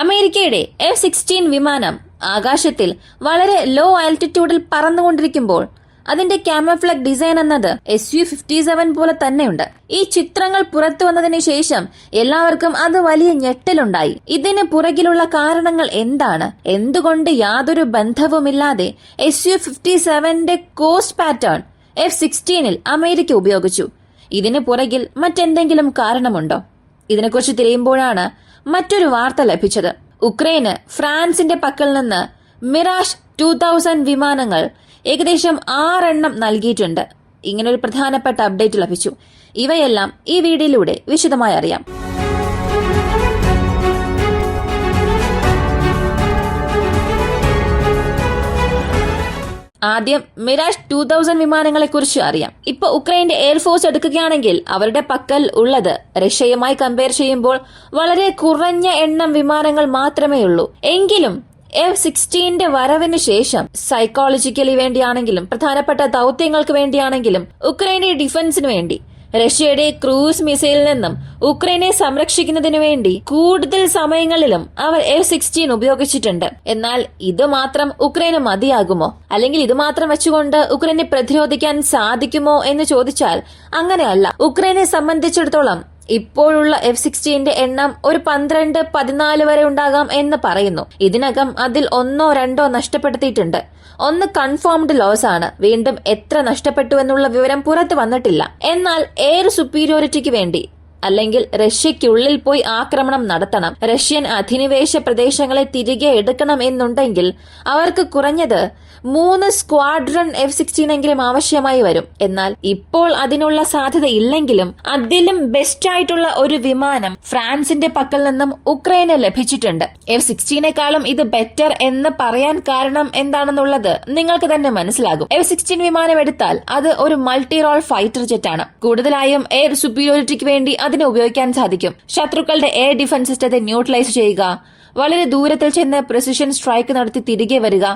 അമേരിക്കയുടെ F-16 വിമാനം ആകാശത്തിൽ വളരെ ലോ ആൾട്ടിറ്റ്യൂഡിൽ പറന്നുകൊണ്ടിരിക്കുമ്പോൾ അതിന്റെ ക്യാമഫ്ലഗ് ഡിസൈൻ എന്നത് Su-57 പോലെ തന്നെയുണ്ട്. ഈ ചിത്രങ്ങൾ പുറത്തു വന്നതിന് ശേഷം എല്ലാവർക്കും അത് വലിയ ഞെട്ടലുണ്ടായി. ഇതിന് പുറകിലുള്ള കാരണങ്ങൾ എന്താണ്? എന്തുകൊണ്ട് യാതൊരു ബന്ധവുമില്ലാതെ Su-57ന്റെ കോസ്റ്റ് പാറ്റേൺ F-16ൽ അമേരിക്ക ഉപയോഗിച്ചു? ഇതിന് പുറകിൽ മറ്റെന്തെങ്കിലും കാരണമുണ്ടോ? ഇതിനെക്കുറിച്ച് തിരയുമ്പോഴാണ് മറ്റൊരു വാർത്ത ലഭിച്ചത്. ഉക്രൈന് ഫ്രാൻസിന്റെ പക്കൽ നിന്ന് മിറാഷ് 2000 വിമാനങ്ങൾ ഏകദേശം 6 എണ്ണം നൽകിയിട്ടുണ്ട്. ഇങ്ങനൊരു പ്രധാനപ്പെട്ട അപ്ഡേറ്റ് ലഭിച്ചു. ഇവയെല്ലാം ഈ വീഡിയോയിലൂടെ വിശദമായി അറിയാം. ആദ്യം മിറാഷ് 2000 വിമാനങ്ങളെ കുറിച്ച് അറിയാം. ഇപ്പൊ ഉക്രൈന്റെ എയർഫോഴ്സ് എടുക്കുകയാണെങ്കിൽ അവരുടെ പക്കൽ ഉള്ളത് റഷ്യയുമായി കമ്പയർ ചെയ്യുമ്പോൾ വളരെ കുറഞ്ഞ എണ്ണം വിമാനങ്ങൾ മാത്രമേ ഉള്ളൂ. എങ്കിലും F-16ന്റെ വരവിന് ശേഷം സൈക്കോളജിക്കലി വേണ്ടിയാണെങ്കിലും പ്രധാനപ്പെട്ട ദൌത്യങ്ങൾക്ക് വേണ്ടിയാണെങ്കിലും ഉക്രൈന്റെ ഡിഫൻസിന് വേണ്ടി റഷ്യയുടെ ക്രൂസ് മിസൈലിൽ നിന്നും ഉക്രൈനെ സംരക്ഷിക്കുന്നതിനു വേണ്ടി കൂടുതൽ സമയങ്ങളിലും അവർ F-16 ഉപയോഗിച്ചിട്ടുണ്ട്. എന്നാൽ ഇത് മാത്രം ഉക്രൈന് മതിയാകുമോ? അല്ലെങ്കിൽ ഇത് മാത്രം വെച്ചുകൊണ്ട് ഉക്രൈനെ പ്രതിരോധിക്കാൻ സാധിക്കുമോ എന്ന് ചോദിച്ചാൽ അങ്ങനെയല്ല. ഉക്രൈനെ സംബന്ധിച്ചിടത്തോളം ഇപ്പോഴുള്ള F-16ന്റെ എണ്ണം ഒരു 12-14 വരെ ഉണ്ടാകാം എന്ന് പറയുന്നു. ഇതിനകം അതിൽ 1-2 നഷ്ടപ്പെടുത്തിയിട്ടുണ്ട്. ഒന്ന് കൺഫേംഡ് ലോസ് ആണ്. വീണ്ടും എത്ര നഷ്ടപ്പെട്ടു എന്നുള്ള വിവരം പുറത്തു വന്നിട്ടില്ല. എന്നാൽ എയർ സുപ്പീരിയോറിറ്റിക്ക് വേണ്ടി അല്ലെങ്കിൽ റഷ്യയ്ക്കുള്ളിൽ പോയി ആക്രമണം നടത്തണം, റഷ്യൻ അധിനിവേശ പ്രദേശങ്ങളെ തിരികെ എടുക്കണം എന്നുണ്ടെങ്കിൽ അവർക്ക് കുറഞ്ഞത് 3 സ്ക്വാഡ്രൺ F-16 എങ്കിലും ആവശ്യമായി വരും. എന്നാൽ ഇപ്പോൾ അതിനുള്ള സാധ്യത ഇല്ലെങ്കിലും അതിലും ബെസ്റ്റ് ആയിട്ടുള്ള ഒരു വിമാനം ഫ്രാൻസിന്റെ പക്കൽ നിന്നും ഉക്രൈന് ലഭിച്ചിട്ടുണ്ട്. F-16നെക്കാളും ഇത് ബെറ്റർ എന്ന് പറയാൻ കാരണം എന്താണെന്നുള്ളത് നിങ്ങൾക്ക് തന്നെ മനസ്സിലാകും. F-16 വിമാനം എടുത്താൽ അത് ഒരു മൾട്ടി റോൾ ഫൈറ്റർ ജെറ്റ് ആണ്. കൂടുതലായും എയർ സുപ്പീരിയോറിറ്റിക്ക് വേണ്ടി അതിനെ ഉപയോഗിക്കാൻ സാധിക്കും. ശത്രുക്കളുടെ എയർ ഡിഫൻസ് സിസ്റ്റത്തെ ന്യൂട്രലൈസ് ചെയ്യുക, വളരെ ദൂരത്തിൽ ചെന്ന് പ്രിസിഷൻ സ്ട്രൈക്ക് നടത്തി തിരികെ വരിക,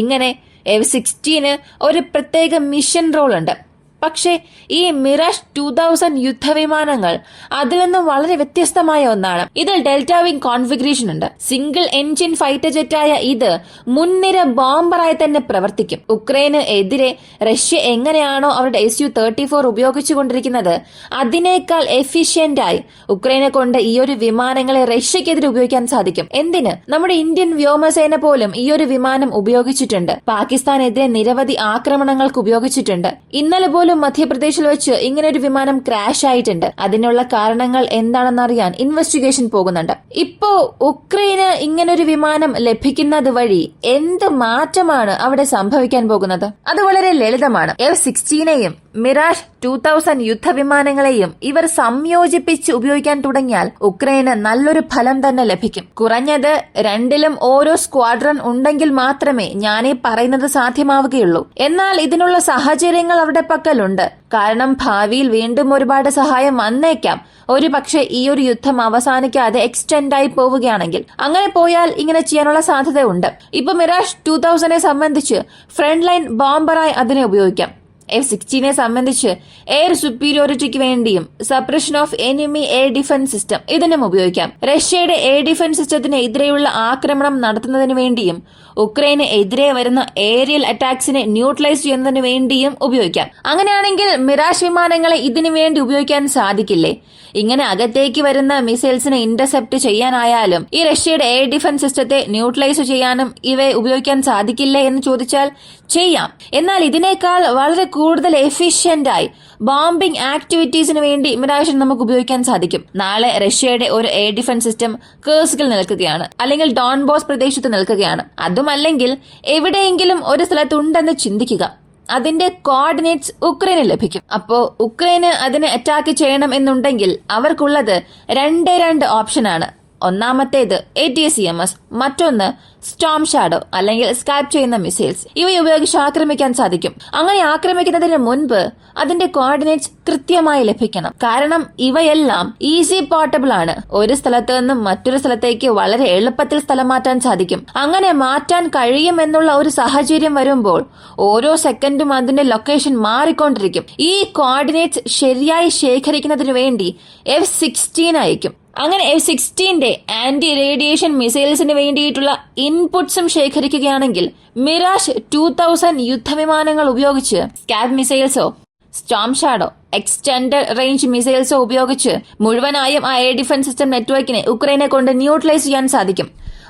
ഇങ്ങനെ F-16 ഒരു പ്രത്യേക മിഷൻ റോൾ ഉണ്ട്. പക്ഷേ ഈ മിറാഷ് 2000 യുദ്ധവിമാനങ്ങൾ അതിൽ നിന്നും വളരെ വ്യത്യസ്തമായ ഒന്നാണ്. ഇതിൽ ഡെൽറ്റ വിംഗ് കോൺഫിഗറേഷൻ ഉണ്ട്. സിംഗിൾ എൻജിൻ ഫൈറ്റർ ജെറ്റായ ഇത് മുൻനിര ബോംബറായി തന്നെ പ്രവർത്തിക്കും. ഉക്രൈന് എതിരെ റഷ്യ എങ്ങനെയാണോ അവരുടെ Su-34 ഉപയോഗിച്ചുകൊണ്ടിരിക്കുന്നത് അതിനേക്കാൾ എഫിഷ്യന്റായി ഉക്രൈനെ കൊണ്ട് ഈ ഒരു വിമാനങ്ങളെ റഷ്യക്കെതിരെ ഉപയോഗിക്കാൻ സാധിക്കും. എന്തിന്? നമ്മുടെ ഇന്ത്യൻ വ്യോമസേന പോലും ഈ ഒരു വിമാനം ഉപയോഗിച്ചിട്ടുണ്ട്. പാകിസ്ഥാനെതിരെ നിരവധി ആക്രമണങ്ങൾക്ക് ഉപയോഗിച്ചിട്ടുണ്ട്. ഇന്നലെ പോലും മധ്യപ്രദേശിൽ വെച്ച് ഇങ്ങനെ ഒരു വിമാനം ക്രാഷ് ആയിട്ടുണ്ട്. അതിനുള്ള കാരണങ്ങൾ എന്താണെന്നറിയാൻ ഇൻവെസ്റ്റിഗേഷൻ പോകുന്നുണ്ട്. ഇപ്പോ ഉക്രൈന് ഇങ്ങനൊരു വിമാനം ലഭിക്കുന്നത് വഴി എന്ത് മാറ്റമാണ് അവിടെ സംഭവിക്കാൻ പോകുന്നത്? അത് വളരെ ലളിതമാണ്. F-16നെയും മിറാഷ് 2000 യുദ്ധവിമാനങ്ങളെയും ഇവർ സംയോജിപ്പിച്ച് ഉപയോഗിക്കാൻ തുടങ്ങിയാൽ ഉക്രൈന് നല്ലൊരു ഫലം തന്നെ ലഭിക്കും. കുറഞ്ഞത് 2ലും ഓരോ സ്ക്വാഡ്രൺ ഉണ്ടെങ്കിൽ മാത്രമേ ഞാനീ പറയുന്നത് സാധ്യമാവുകയുള്ളൂ. എന്നാൽ ഇതിനുള്ള സാഹചര്യങ്ങൾ അവരുടെ പക്കലുണ്ട്. കാരണം ഭാവിയിൽ വീണ്ടും ഒരുപാട് സഹായം വന്നേക്കാം. ഒരു പക്ഷേ ഈ ഒരു യുദ്ധം അവസാനിക്കാതെ എക്സ്റ്റെൻഡ് ആയി പോവുകയാണെങ്കിൽ, അങ്ങനെ പോയാൽ ഇങ്ങനെ ചെയ്യാനുള്ള സാധ്യത ഉണ്ട്. ഇപ്പൊ മിറാഷ് 2000നെ സംബന്ധിച്ച് ഫ്രണ്ട് ലൈൻ ബോംബറായി അതിനെ ഉപയോഗിക്കാം. F-16നെ സംബന്ധിച്ച് എയർ സുപ്പീരിയോറിറ്റിക്ക് വേണ്ടിയും suppression of enemy air defence system ഇതിനും ഉപയോഗിക്കാം. റഷ്യയുടെ എയർ ഡിഫൻസ് സിസ്റ്റത്തിന് എതിരെയുള്ള ആക്രമണം നടത്തുന്നതിന് വേണ്ടിയും ഉക്രൈന് എതിരെ വരുന്ന ഏരിയൽ അറ്റാക്സിനെ ന്യൂട്രലൈസ് ചെയ്യുന്നതിന് വേണ്ടിയും ഉപയോഗിക്കാം. അങ്ങനെയാണെങ്കിൽ മിറാഷ് വിമാനങ്ങളെ ഇതിനു വേണ്ടി ഉപയോഗിക്കാൻ സാധിക്കില്ലേ? ഇങ്ങനെ അകത്തേക്ക് വരുന്ന മിസൈൽസിനെ ഇന്റർസെപ്റ്റ് ചെയ്യാനായാലും ഈ റഷ്യയുടെ എയർ ഡിഫൻസ് സിസ്റ്റത്തെ ന്യൂട്രലൈസ് ചെയ്യാനും ഇവയെ ഉപയോഗിക്കാൻ സാധിക്കില്ലേ എന്ന് ചോദിച്ചാൽ ചെയ്യാം. എന്നാൽ ഇതിനേക്കാൾ വളരെ കൂടുതൽ എഫിഷ്യന്റായി ബോംബിംഗ് ആക്ടിവിറ്റീസിന് വേണ്ടി മിറാഷിന് നമുക്ക് ഉപയോഗിക്കാൻ സാധിക്കും. നാളെ റഷ്യയുടെ ഒരു എയർ ഡിഫൻസ് സിസ്റ്റം കേഴ്സ്കിൽ നിൽക്കുകയാണ്, അല്ലെങ്കിൽ ഡോൺബോസ് പ്രദേശത്ത് നിൽക്കുകയാണ്. അതുമല്ലെങ്കിൽ എവിടെയെങ്കിലും ഒരു സ്ഥലത്തുണ്ടെന്ന് ചിന്തിക്കുക. അതിന്റെ കോർഡിനേറ്റ്സ് ഉക്രൈന് ലഭിക്കും. അപ്പോ ഉക്രൈന് അതിനെ അറ്റാക്ക് ചെയ്യണം എന്നുണ്ടെങ്കിൽ അവർക്കുള്ളത് 2 ഓപ്ഷനാണ്. ഒന്നാമത്തേത് ATACMS, മറ്റൊന്ന് സ്റ്റോം ഷാഡോ അല്ലെങ്കിൽ സ്കാപ്പ് ചെയ്യുന്ന മിസൈൽസ്. ഇവ ഉപയോഗിച്ച് ആക്രമിക്കാൻ സാധിക്കും. അങ്ങനെ ആക്രമിക്കുന്നതിന് മുൻപ് അതിന്റെ കോർഡിനേറ്റ്സ് കൃത്യമായി ലഭിക്കണം. കാരണം ഇവയെല്ലാം ഈസി പോർട്ടബിൾ ആണ്. ഒരു സ്ഥലത്ത് നിന്നും മറ്റൊരു സ്ഥലത്തേക്ക് വളരെ എളുപ്പത്തിൽ സ്ഥലം മാറ്റാൻ സാധിക്കും. അങ്ങനെ മാറ്റാൻ കഴിയുമെന്നുള്ള ഒരു സാഹചര്യം വരുമ്പോൾ ഓരോ സെക്കൻഡും അതിന്റെ ലൊക്കേഷൻ മാറിക്കൊണ്ടിരിക്കും. ഈ കോർഡിനേറ്റ്സ് ശരിയായി ശേഖരിക്കുന്നതിനു വേണ്ടി F-16 അയക്കും. അങ്ങനെ F-16 ആന്റി റേഡിയേഷൻ മിസൈൽസിന് വേണ്ടിയിട്ടുള്ള ഇൻപുട്സും ശേഖരിക്കുകയാണെങ്കിൽ മിറാഷ് 2000 യുദ്ധവിമാനങ്ങൾ ഉപയോഗിച്ച് സ്കാഡ് മിസൈൽസോ സ്റ്റോം ഷാഡോ എക്സ്റ്റൻഡഡ് റേഞ്ച് മിസൈൽസോ ഉപയോഗിച്ച് മുഴുവനായും ആ എയർ ഡിഫൻസ് സിസ്റ്റം നെറ്റ്വർക്കിനെ ഉക്രൈനെ കൊണ്ട് ന്യൂട്രലൈസ് ചെയ്യാൻ സാധിക്കും.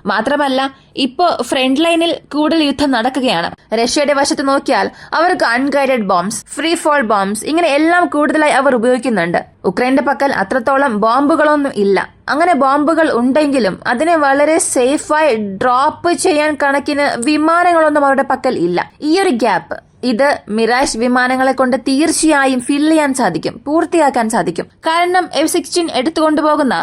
മാത്രമല്ല ഇപ്പോ ഫ്രണ്ട് ലൈനിൽ കൂടുതൽ യുദ്ധം നടക്കുകയാണ്. റഷ്യയുടെ വശത്ത് നോക്കിയാൽ അവർക്ക് unguided bombs, free fall bombs, ഇങ്ങനെ എല്ലാം കൂടുതലായി അവർ ഉപയോഗിക്കുന്നുണ്ട്. ഉക്രൈന്റെ പക്കൽ അത്രത്തോളം ബോംബുകളൊന്നും ഇല്ല. അങ്ങനെ ബോംബുകൾ ഉണ്ടെങ്കിലും അതിനെ വളരെ സേഫായി ഡ്രോപ്പ് ചെയ്യാൻ കണക്കിന് വിമാനങ്ങളൊന്നും അവരുടെ പക്കൽ ഇല്ല. ഈ ഒരു ഗ്യാപ്പ് ഇത് മിറാഷ് വിമാനങ്ങളെ കൊണ്ട് തീർച്ചയായും ഫിൽ ചെയ്യാൻ സാധിക്കും, പൂർത്തിയാക്കാൻ സാധിക്കും. കാരണം F-16 എടുത്തുകൊണ്ടുപോകുന്ന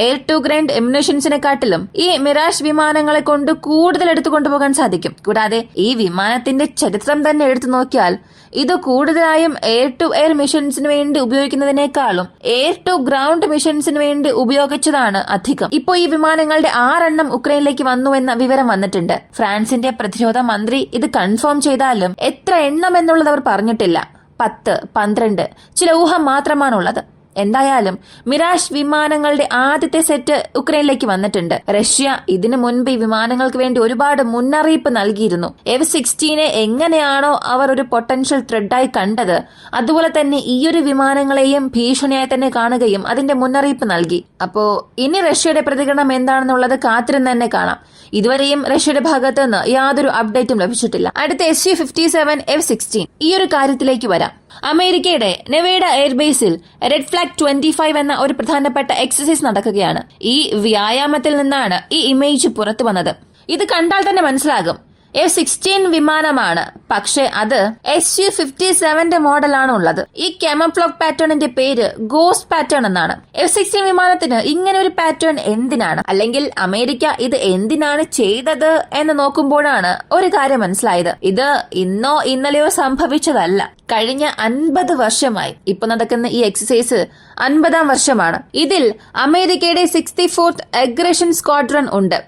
എയർ ടു ഗ്രൈൻഡ് എമ്യൂണിഷൻസിനെക്കാട്ടിലും ഈ മിറാഷ് വിമാനങ്ങളെ കൊണ്ട് കൂടുതൽ എടുത്തുകൊണ്ടുപോകാൻ സാധിക്കും. കൂടാതെ ഈ വിമാനത്തിന്റെ ചരിത്രം തന്നെ എടുത്തു നോക്കിയാൽ ഇത് കൂടുതലായും എയർ ടു എയർ മിഷൻസിന് വേണ്ടി ഉപയോഗിക്കുന്നതിനേക്കാളും എയർ ടു ഗ്രൗണ്ട് മിഷൻസിന് വേണ്ടി ഉപയോഗിച്ചതാണ് അധികം. ഇപ്പോൾ ഈ വിമാനങ്ങളുടെ 6 എണ്ണം ഉക്രൈനിലേക്ക് വന്നുവെന്ന വിവരം വന്നിട്ടുണ്ട്. ഫ്രാൻസിന്റെ പ്രതിരോധ മന്ത്രി ഇത് കൺഫേം ചെയ്താലും എത്ര എണ്ണം എന്നുള്ളത് അവർ പറഞ്ഞിട്ടില്ല. 10, 12 ചില ഊഹം മാത്രമാണുള്ളത്. എന്തായാലും മിറാഷ് വിമാനങ്ങളുടെ ആദ്യത്തെ സെറ്റ് ഉക്രൈനിലേക്ക് വന്നിട്ടുണ്ട്. റഷ്യ ഇതിനു മുൻപ് ഈ വിമാനങ്ങൾക്ക് വേണ്ടി ഒരുപാട് മുന്നറിയിപ്പ് നൽകിയിരുന്നു. F-16 എങ്ങനെയാണോ അവർ ഒരു പൊട്ടൻഷ്യൽ ത്രെഡായി കണ്ടത്, അതുപോലെ തന്നെ ഈ ഒരു വിമാനങ്ങളെയും ഭീഷണിയായി തന്നെ കാണുകയും അതിന്റെ മുന്നറിയിപ്പ് നൽകി. അപ്പോ ഇനി റഷ്യയുടെ പ്രതികരണം എന്താണെന്നുള്ളത് കാത്തിരുന്ന് തന്നെ കാണാം. ഇതുവരെയും റഷ്യയുടെ ഭാഗത്ത് നിന്ന് യാതൊരു അപ്ഡേറ്റും ലഭിച്ചിട്ടില്ല. അടുത്ത Su-57 F-16 ഈ ഒരു കാര്യത്തിലേക്ക് വരാം. അമേരിക്കയുടെ നെവേഡ എയർബേസിൽ റെഡ് ഫ്ലാഗ് 25 എന്ന ഒരു പ്രധാനപ്പെട്ട എക്സസൈസ് നടക്കുകയാണ്. ഈ വ്യായാമത്തിൽ നിന്നാണ് ഈ ഇമേജ് പുറത്തു വന്നത്. ഇത് കണ്ടാൽ തന്നെ മനസ്സിലാകും F-16 വിമാനമാണ്, പക്ഷെ അത് Su-57 മോഡലാണ് ഉള്ളത്. ഈ കാമഫ്ലോഗ് പാറ്റേണിന്റെ പേര് ഗോസ്റ്റ് പാറ്റേൺ എന്നാണ്. F-16 വിമാനത്തിന് ഇങ്ങനെ ഒരു പാറ്റേൺ എന്തിനാണ്, അല്ലെങ്കിൽ അമേരിക്ക ഇത് എന്തിനാണ് ചെയ്തത് എന്ന് നോക്കുമ്പോഴാണ് ഒരു കാര്യം മനസ്സിലായത്. ഇത് ഇന്നോ ഇന്നലെയോ സംഭവിച്ചതല്ല. കഴിഞ്ഞ 50 വർഷമായി ഇപ്പൊ നടക്കുന്ന ഈ എക്സസൈസ് 50ാം വർഷമാണ്. ഇതിൽ അമേരിക്കയുടെ 64th അഗ്രഷൻ സ്ക്വാഡ്രൺ ഉണ്ട്.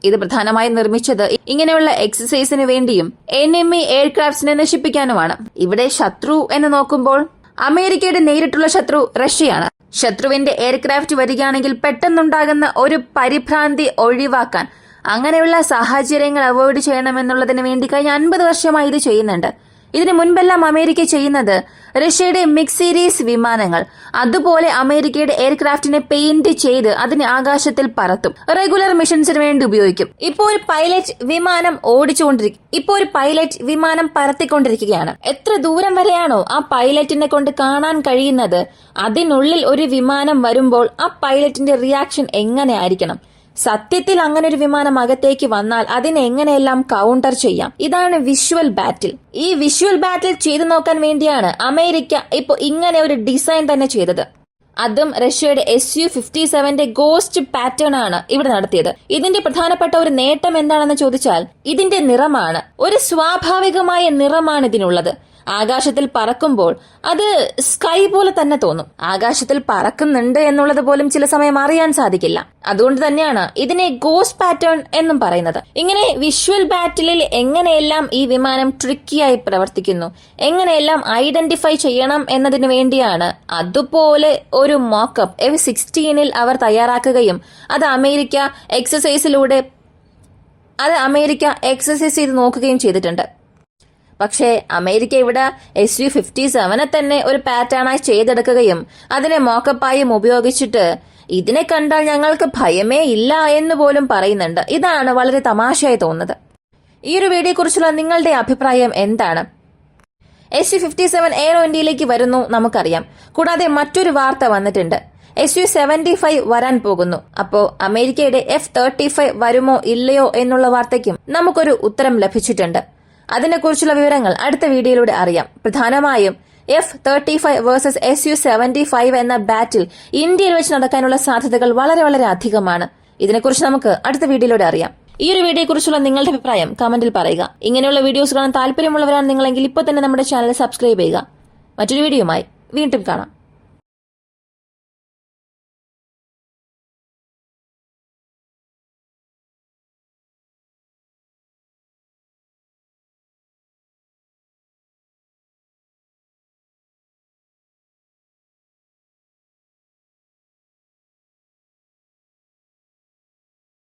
ഇത് പ്രധാനമായും നിർമ്മിച്ചത് ഇങ്ങനെയുള്ള എക്സസൈസിന് വേണ്ടിയും എനിമി എയർക്രാഫ്റ്റ്സിനെ നശിപ്പിക്കാനുമാണ്. ഇവിടെ ശത്രു എന്ന് നോക്കുമ്പോൾ അമേരിക്കയുടെ നേരിട്ടുള്ള ശത്രു റഷ്യയാണ്. ശത്രുവിന്റെ എയർക്രാഫ്റ്റ് വരികയാണെങ്കിൽ പെട്ടെന്നുണ്ടാകുന്ന ഒരു പരിഭ്രാന്തി ഒഴിവാക്കാൻ അങ്ങനെയുള്ള സാഹചര്യങ്ങൾ അവോയ്ഡ് ചെയ്യണമെന്നുള്ളതിന് വേണ്ടി കഴിഞ്ഞ 50 വർഷമായി ഇത് ചെയ്യുന്നുണ്ട്. ഇതിനു മുൻപെല്ലാം അമേരിക്ക ചെയ്യുന്നത് റഷ്യയുടെ മിഗ് സീരീസ് വിമാനങ്ങൾ അതുപോലെ അമേരിക്കയുടെ എയർക്രാഫ്റ്റിനെ പെയിന്റ് ചെയ്ത് അതിനെ ആകാശത്തിൽ പറത്തും, റെഗുലർ മിഷൻസിന് വേണ്ടി ഉപയോഗിക്കും. ഇപ്പോൾ ഒരു പൈലറ്റ് വിമാനം പറത്തിക്കൊണ്ടിരിക്കുകയാണ്. എത്ര ദൂരം വരെയാണോ ആ പൈലറ്റിനെ കൊണ്ട് കാണാൻ കഴിയുന്നത്, അതിനുള്ളിൽ ഒരു വിമാനം വരുമ്പോൾ ആ പൈലറ്റിന്റെ റിയാക്ഷൻ എങ്ങനെ ആയിരിക്കണം? സത്യത്തിൽ അങ്ങനെ ഒരു വിമാനം അകത്തേക്ക് വന്നാൽ അതിനെ എങ്ങനെയെല്ലാം കൗണ്ടർ ചെയ്യാം? ഇതാണ് വിഷ്വൽ ബാറ്റിൽ. ഈ വിഷ്വൽ ബാറ്റിൽ ചെയ്തു നോക്കാൻ വേണ്ടിയാണ് അമേരിക്ക ഇപ്പോൾ ഇങ്ങനെ ഒരു ഡിസൈൻ തന്നെ ചെയ്തത്. അതും റഷ്യയുടെ Su-57 ഗോസ്റ്റ് പാറ്റേൺ ആണ് ഇവിടെ നടത്തിയത്. ഇതിന്റെ പ്രധാനപ്പെട്ട ഒരു നേട്ടം എന്താണെന്ന് ചോദിച്ചാൽ ഇതിന്റെ നിറമാണ്. ഒരു സ്വാഭാവികമായ നിറമാണ് ഇതിനുള്ളത്. ആകാശത്തിൽ പറക്കുമ്പോൾ അത് സ്കൈ പോലെ തന്നെ തോന്നും. ആകാശത്തിൽ പറക്കുന്നുണ്ട് എന്നുള്ളത് പോലും ചില സമയം അറിയാൻ സാധിക്കില്ല. അതുകൊണ്ട് തന്നെയാണ് ഇതിനെ ഗോസ്റ്റ് പാറ്റേൺ എന്നും പറയുന്നത്. ഇങ്ങനെ വിഷ്വൽ ബാറ്റിലിൽ എങ്ങനെയെല്ലാം ഈ വിമാനം ട്രിക്കിയായി പ്രവർത്തിക്കുന്നു, എങ്ങനെയെല്ലാം ഐഡന്റിഫൈ ചെയ്യണം എന്നതിനു വേണ്ടിയാണ് അതുപോലെ ഒരു മോക്കപ്പ് F-16 അവർ തയ്യാറാക്കുകയും അത് അമേരിക്ക എക്സസൈസ് ചെയ്ത് നോക്കുകയും ചെയ്തിട്ടുണ്ട്. പക്ഷേ അമേരിക്ക ഇവിടെ Su-57 തന്നെ ഒരു പാറ്റേണായി ചെയ്തെടുക്കുകയും അതിനെ മോക്കപ്പായും ഉപയോഗിച്ചിട്ട് ഇതിനെ കണ്ടാൽ ഞങ്ങൾക്ക് ഭയമേ ഇല്ല എന്ന് പോലും പറയുന്നുണ്ട്. ഇതാണ് വളരെ തമാശയായി തോന്നുന്നത്. ഈ ഒരു വീഡിയോയെ കുറിച്ചുള്ള നിങ്ങളുടെ അഭിപ്രായം എന്താണ്? Su-57 എയറോ ഇന്ത്യയിലേക്ക് വരുന്നു നമുക്കറിയാം. കൂടാതെ മറ്റൊരു വാർത്ത വന്നിട്ടുണ്ട്, Su-75 വരാൻ പോകുന്നു. അപ്പോ അമേരിക്കയുടെ F-35 വരുമോ ഇല്ലയോ എന്നുള്ള വാർത്തയ്ക്കും നമുക്കൊരു ഉത്തരം ലഭിച്ചിട്ടുണ്ട്. അതിനെക്കുറിച്ചുള്ള വിവരങ്ങൾ അടുത്ത വീഡിയോയിലൂടെ അറിയാം. പ്രധാനമായും F-35 വേഴ്സസ് Su-75 എന്ന ബാറ്റിൽ ഇന്ത്യയിൽ വെച്ച് നടക്കാനുള്ള സാധ്യതകൾ വളരെ വളരെ അധികമാണ്. ഇതിനെക്കുറിച്ച് നമുക്ക് അടുത്ത വീഡിയോയിലൂടെ അറിയാം. ഈ ഒരു വീഡിയോയെക്കുറിച്ചുള്ള നിങ്ങളുടെ അഭിപ്രായം കമന്റിൽ പറയുക. ഇങ്ങനെയുള്ള വീഡിയോസ് കാണാൻ താല്പര്യമുള്ളവരാണ് നിങ്ങളെങ്കിൽ ഇപ്പോൾ തന്നെ നമ്മുടെ ചാനൽ സബ്സ്ക്രൈബ് ചെയ്യുക. മറ്റൊരു വീഡിയോയുമായി വീണ്ടും കാണാം.